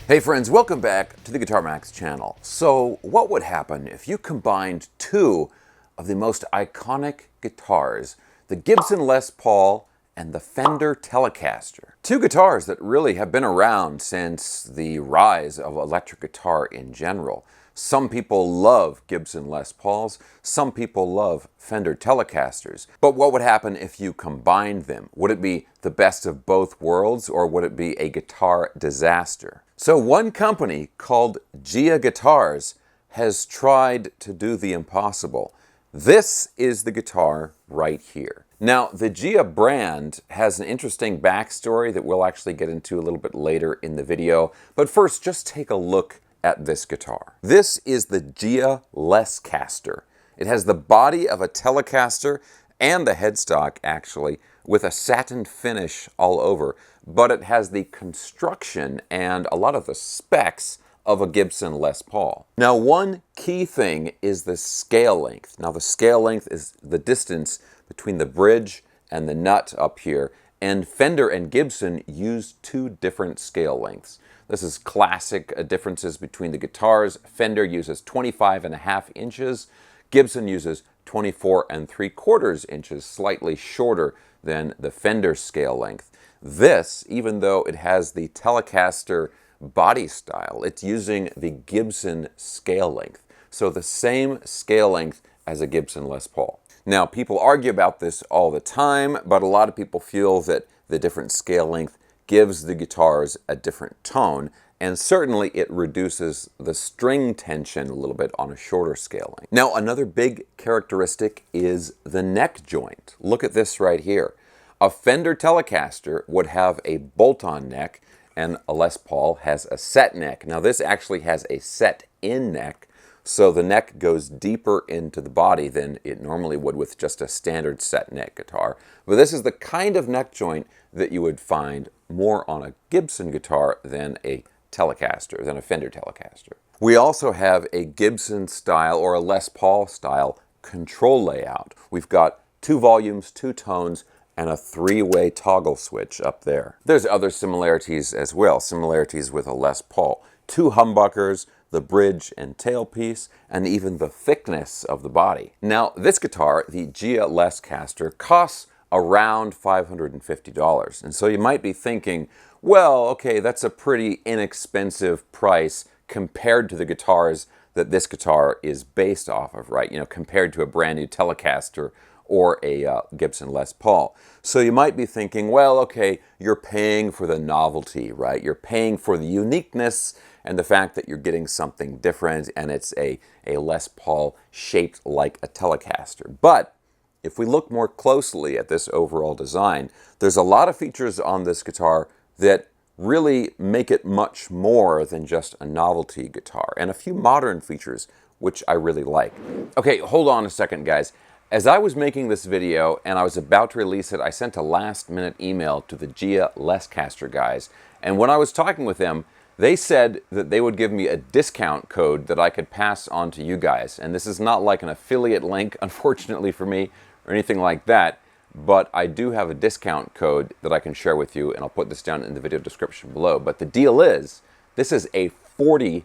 Hey friends, welcome back to the Guitar Max channel. So what would happen if you combined two of the most iconic guitars, the Gibson Les Paul and the Fender Telecaster? Two guitars that really have been around since the rise of electric guitar in general. Some people love Gibson Les Pauls, some people love Fender Telecasters. But what would happen if you combined them? Would it be the best of both worlds, or would it be a guitar disaster? So one company called JIA Guitars has tried to do the impossible. This is the guitar right here. Now, the JIA brand has an interesting backstory that we'll actually get into a little bit later in the video. But first, just take a look at this guitar. This is the JIA LesCaster. It has the body of a Telecaster and the headstock, actually, with a satin finish all over, but it has the construction and a lot of the specs of a Gibson Les Paul. Now, one key thing is the scale length. Now, the scale length is the distance between the bridge and the nut up here, and Fender and Gibson use two different scale lengths. This is classic differences between the guitars. Fender uses 25.5 inches. Gibson uses 24.75 inches, slightly shorter than the Fender scale length. This, even though it has the Telecaster body style, it's using the Gibson scale length. So the same scale length as a Gibson Les Paul. Now, people argue about this all the time, but a lot of people feel that the different scale length gives the guitars a different tone, and certainly it reduces the string tension a little bit on a shorter scale length. Now, another big characteristic is the neck joint. Look at this right here. A Fender Telecaster would have a bolt-on neck, and a Les Paul has a set neck. Now, this actually has a set-in neck, so the neck goes deeper into the body than it normally would with just a standard set neck guitar. But this is the kind of neck joint that you would find more on a Gibson guitar than a Telecaster, than a Fender Telecaster. We also have a Gibson style or a Les Paul style control layout. We've got 2 volumes, 2 tones, and a 3-way toggle switch up there. There's other similarities as well, similarities with a Les Paul. 2 humbuckers, the bridge and tailpiece, and even the thickness of the body. Now, this guitar, the JIA LesCaster, costs around $550. And so you might be thinking, well, okay, that's a pretty inexpensive price compared to the guitars that this guitar is based off of, right? You know, compared to a brand new Telecaster or a Gibson Les Paul. So you might be thinking, well, okay, you're paying for the novelty, right? You're paying for the uniqueness and the fact that you're getting something different, and it's a Les Paul shaped like a Telecaster. But if we look more closely at this overall design, there's a lot of features on this guitar that really make it much more than just a novelty guitar, and a few modern features which I really like. Okay, hold on a second, guys. As I was making this video and I was about to release it, I sent a last-minute email to the JIA LesCaster guys, and when I was talking with them, they said that they would give me a discount code that I could pass on to you guys. And this is not like an affiliate link, unfortunately for me, or anything like that, but I do have a discount code that I can share with you, and I'll put this down in the video description below. But the deal is, this is a 40%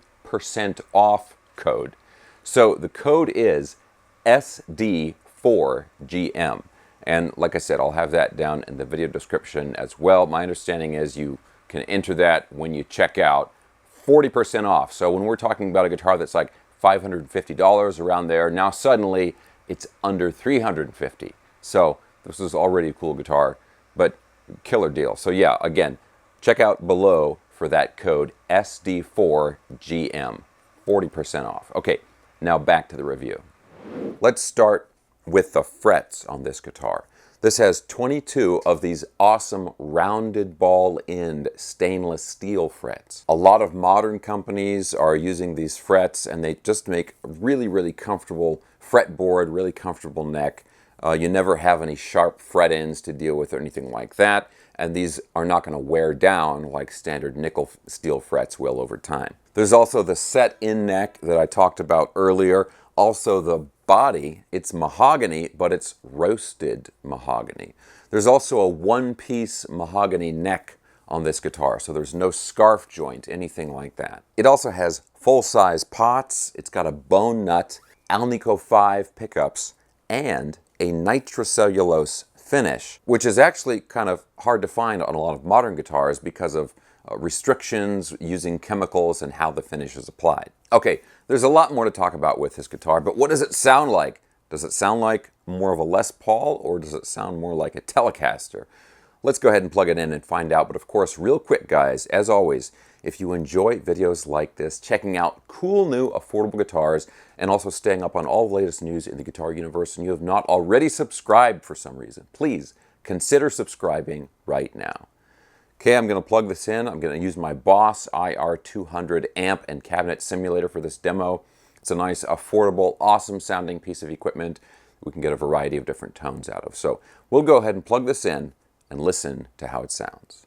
off code. So the code is SD4GM. And like I said, I'll have that down in the video description as well. My understanding is you can enter that when you check out, 40% off. So when we're talking about a guitar that's like $550 around there, now suddenly it's under $350. So this is already a cool guitar, but killer deal. So yeah, again, check out below for that code SD4GM, 40% off. Okay, now back to the review. Let's start with the frets on this guitar. This has 22 of these awesome rounded ball end stainless steel frets. A lot of modern companies are using these frets, and they just make a really, really comfortable fretboard, really comfortable neck. You never have any sharp fret ends to deal with or anything like that, and these are not going to wear down like standard nickel steel frets will over time. There's also the set-in neck that I talked about earlier. Also the body, it's mahogany, but it's roasted mahogany. There's also a one-piece mahogany neck on this guitar, so there's no scarf joint, anything like that. It also has full-size pots, it's got a bone nut, Alnico 5 pickups, and a nitrocellulose finish, which is actually kind of hard to find on a lot of modern guitars because of restrictions using chemicals and how the finish is applied. Okay, there's a lot more to talk about with this guitar, but what does it sound like? Does it sound like more of a Les Paul, or does it sound more like a Telecaster? Let's go ahead and plug it in and find out. But of course, real quick guys, as always, if you enjoy videos like this, checking out cool new affordable guitars, and also staying up on all the latest news in the guitar universe, and you have not already subscribed for some reason, please consider subscribing right now. Okay, I'm going to plug this in. I'm going to use my Boss IR200 amp and cabinet simulator for this demo. It's a nice, affordable, awesome sounding piece of equipment we can get a variety of different tones out of. So we'll go ahead and plug this in and listen to how it sounds.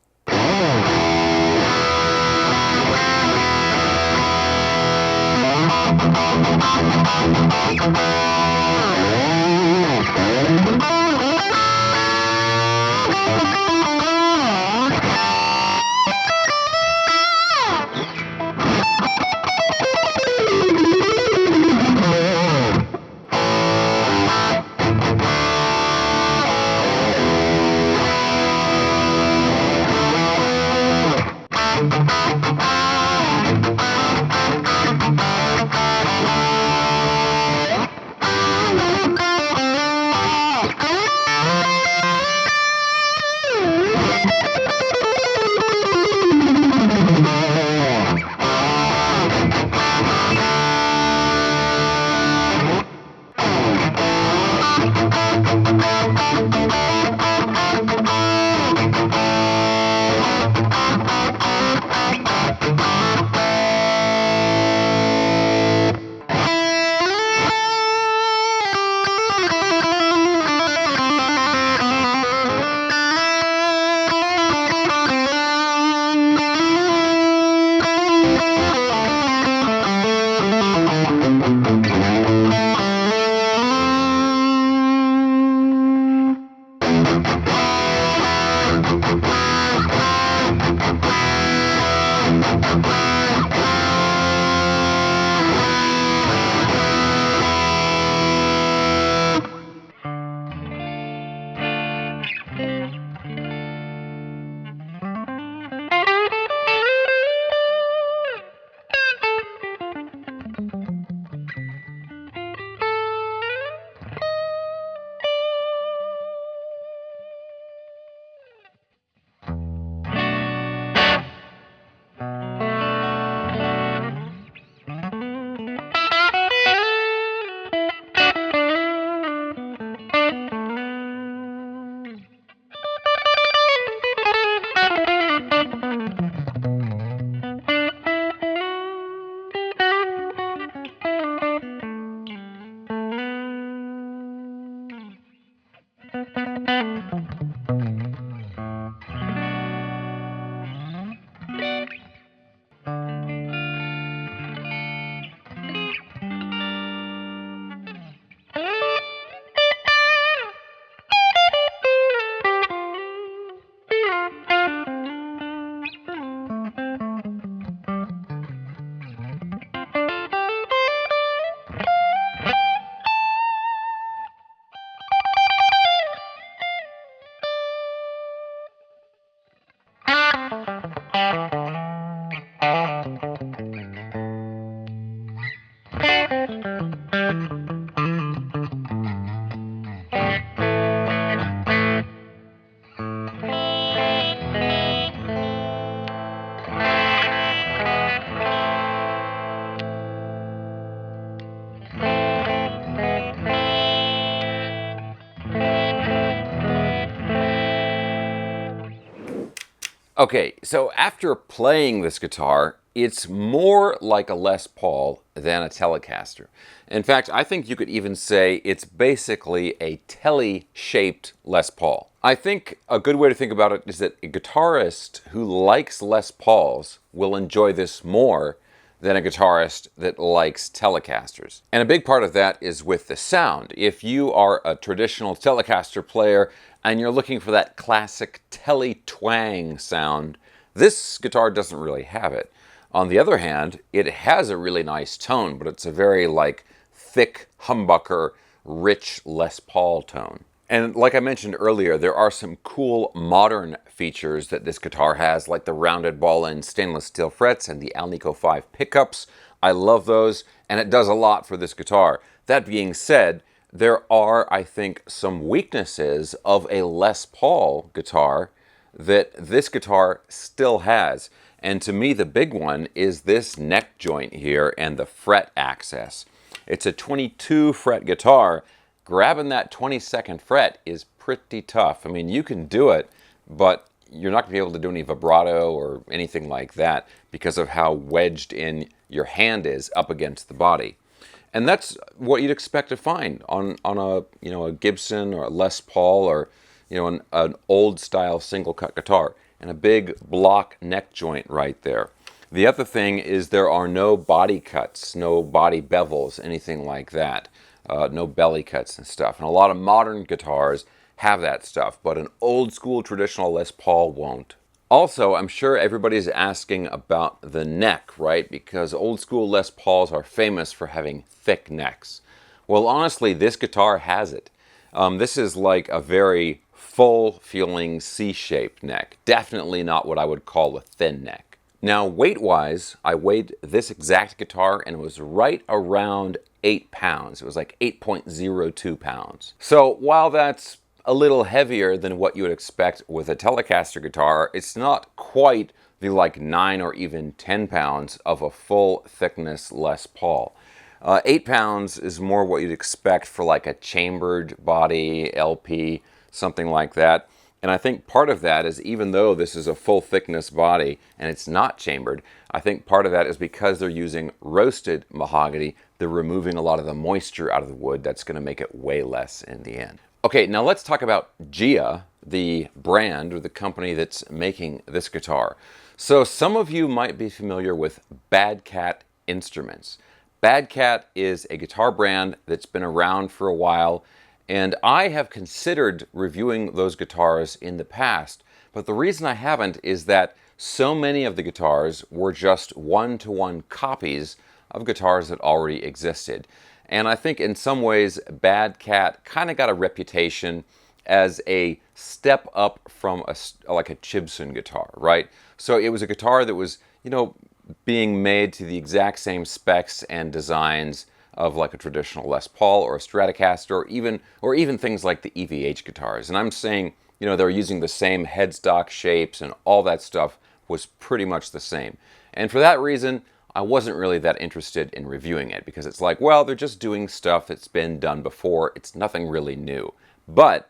Okay, so after playing this guitar, it's more like a Les Paul than a Telecaster. In fact, I think you could even say it's basically a telly-shaped Les Paul. I think a good way to think about it is that a guitarist who likes Les Pauls will enjoy this more than a guitarist that likes Telecasters. And a big part of that is with the sound. If you are a traditional Telecaster player and you're looking for that classic telly twang sound, This guitar doesn't really have it. On the other hand, it has a really nice tone, but it's a very like thick humbucker, rich Les Paul tone. And like I mentioned earlier, there are some cool modern features that this guitar has, like the rounded ball and stainless steel frets and the Alnico 5 pickups. I love those, and it does a lot for this guitar. That being said, there are, I think, some weaknesses of a Les Paul guitar that this guitar still has. And to me, the big one is this neck joint here and the fret access. It's a 22 fret guitar. Grabbing that 22nd fret is pretty tough. I mean, you can do it, but you're not going to be able to do any vibrato or anything like that because of how wedged in your hand is up against the body. And that's what you'd expect to find on a Gibson or a Les Paul or an old style single cut guitar, and a big block neck joint right there. The other thing is there are no body cuts, no body bevels, anything like that. No belly cuts and stuff. And a lot of modern guitars have that stuff, but an old school traditional Les Paul won't. Also, I'm sure everybody's asking about the neck, right? Because old school Les Pauls are famous for having thick necks. Well, honestly, this guitar has it. This is like a very full feeling C-shaped neck. Definitely not what I would call a thin neck. Now, weight-wise, I weighed this exact guitar and it was right around 8 pounds. It was like 8.02 pounds. So while that's a little heavier than what you would expect with a Telecaster guitar, it's not quite the like 9 or even 10 pounds of a full thickness Les Paul. 8 pounds is more what you'd expect for like a chambered body LP, something like that. And I think part of that is, even though this is a full thickness body and it's not chambered, I think part of that is because they're using roasted mahogany, they're removing a lot of the moisture out of the wood. That's going to make it way less in the end. Okay, now let's talk about JIA, the brand or the company that's making this guitar. So some of you might be familiar with Bad Cat Instruments. Bad Cat is a guitar brand that's been around for a while, and I have considered reviewing those guitars in the past, but the reason I haven't is that so many of the guitars were just one-to-one copies of guitars that already existed. And I think in some ways Bad Cat kind of got a reputation as a step up from like a Gibson guitar, right? So it was a guitar that was, being made to the exact same specs and designs of like a traditional Les Paul or a Stratocaster, or even things like the EVH guitars. And I'm saying, they're using the same headstock shapes and all that stuff was pretty much the same. And for that reason, I wasn't really that interested in reviewing it, because it's like, well, they're just doing stuff that's been done before. It's nothing really new. But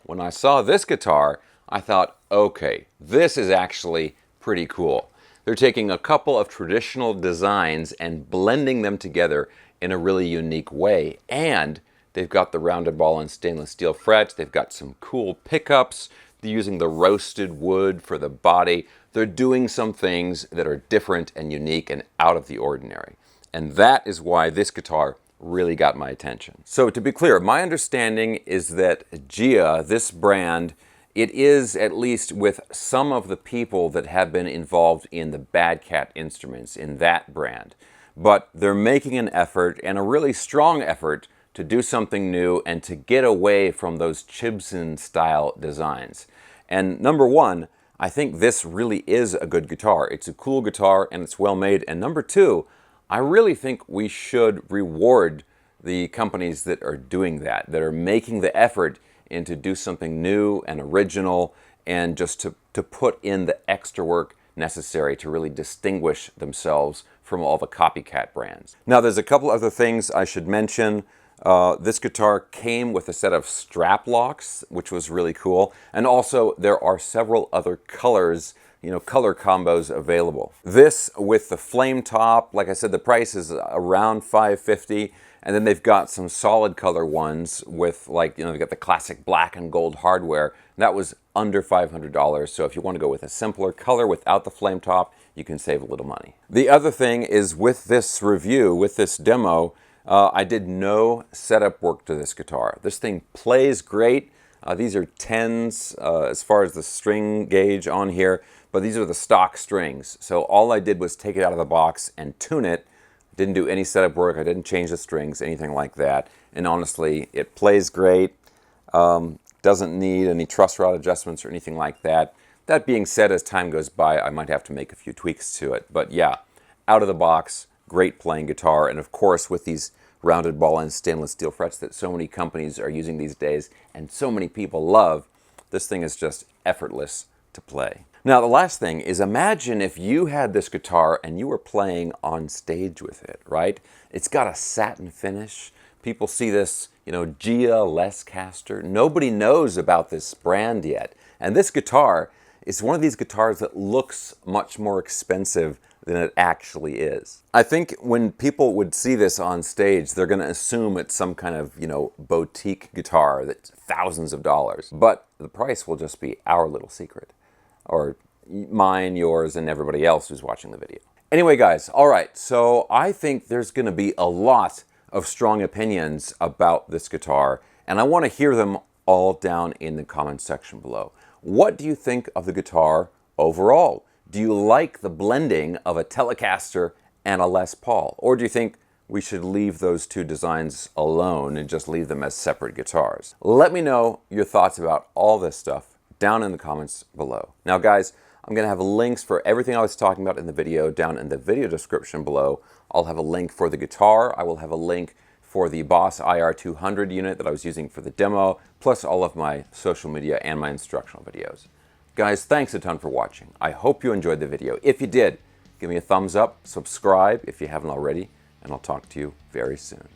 when I saw this guitar, I thought, okay, this is actually pretty cool. They're taking a couple of traditional designs and blending them together in a really unique way. And they've got the rounded ball and stainless steel frets. They've got some cool pickups. They're using the roasted wood for the body. They're doing some things that are different and unique and out of the ordinary. And that is why this guitar really got my attention. So to be clear, my understanding is that JIA, this brand, it is, at least with some of the people that have been involved in the Bad Cat Instruments, in that brand. But they're making an effort, and a really strong effort, to do something new and to get away from those Gibson-style designs. And number one, I think this really is a good guitar. It's a cool guitar and it's well made. And number two, I really think we should reward the companies that are doing that are making the effort and to do something new and original, and just to put in the extra work necessary to really distinguish themselves from all the copycat brands. Now, there's a couple other things I should mention. This guitar came with a set of strap locks, which was really cool. And also there are several other colors, color combos available. This with the flame top, like I said, the price is around $550. And then they've got some solid color ones with they've got the classic black and gold hardware. That was under $500. So if you want to go with a simpler color without the flame top, you can save a little money. The other thing is, with this review, with this demo, I did no setup work to this guitar. This thing plays great. These are 10s as far as the string gauge on here, but these are the stock strings. So all I did was take it out of the box and tune it. Didn't do any setup work. I didn't change the strings, anything like that. And honestly, it plays great. Doesn't need any truss rod adjustments or anything like that. That being said, as time goes by, I might have to make a few tweaks to it. But yeah, out of the box, great playing guitar. And of course, with these rounded ball and stainless steel frets that so many companies are using these days and so many people love, this thing is just effortless to play. Now, the last thing is, imagine if you had this guitar and you were playing on stage with it, right? It's got a satin finish. People see this, JIA LesCaster. Nobody knows about this brand yet. And this guitar is one of these guitars that looks much more expensive than it actually is. I think when people would see this on stage, they're going to assume it's some kind of, boutique guitar that's thousands of dollars. But the price will just be our little secret. Or mine, yours, and everybody else who's watching the video. Anyway, guys, all right, so I think there's going to be a lot of strong opinions about this guitar, and I want to hear them all down in the comments section below. What do you think of the guitar overall? Do you like the blending of a Telecaster and a Les Paul? Or do you think we should leave those two designs alone and just leave them as separate guitars? Let me know your thoughts about all this stuff down in the comments below. Now, guys, I'm going to have links for everything I was talking about in the video down in the video description below. I'll have a link for the guitar. I will have a link for the Boss IR200 unit that I was using for the demo, plus all of my social media and my instructional videos. Guys, thanks a ton for watching. I hope you enjoyed the video. If you did, give me a thumbs up, subscribe if you haven't already, and I'll talk to you very soon.